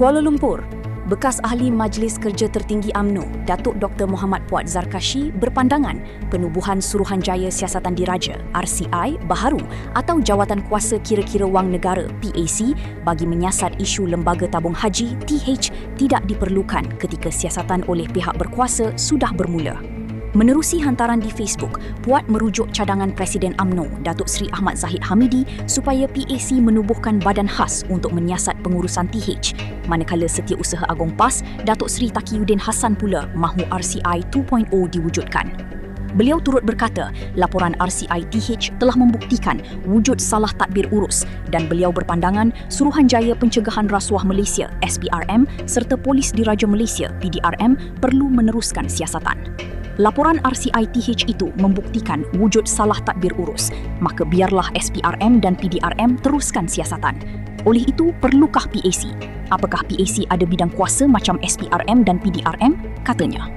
Kuala Lumpur, bekas ahli Majlis Kerja Tertinggi UMNO, Datuk Dr. Muhammad Puat Zarkashi berpandangan penubuhan Suruhanjaya Siasatan Diraja RCI baharu atau Jawatan Kuasa Kira-kira Wang Negara PAC bagi menyiasat isu Lembaga Tabung Haji TH tidak diperlukan ketika siasatan oleh pihak berkuasa sudah bermula. Menerusi hantaran di Facebook, Puat merujuk cadangan Presiden UMNO, Datuk Seri Ahmad Zahid Hamidi supaya PAC menubuhkan badan khas untuk menyiasat pengurusan TH, manakala Setiausaha Agong PAS, Datuk Seri Taqiyuddin Hassan pula mahu RCI 2.0 diwujudkan. Beliau turut berkata, laporan RCI TH telah membuktikan wujud salah tadbir urus dan beliau berpandangan Suruhanjaya Pencegahan Rasuah Malaysia SPRM serta Polis Diraja Malaysia PDRM perlu meneruskan siasatan. Laporan RCI TH itu membuktikan wujud salah tadbir urus, maka biarlah SPRM dan PDRM teruskan siasatan. Oleh itu, perlukah PAC? Apakah PAC ada bidang kuasa macam SPRM dan PDRM? Katanya.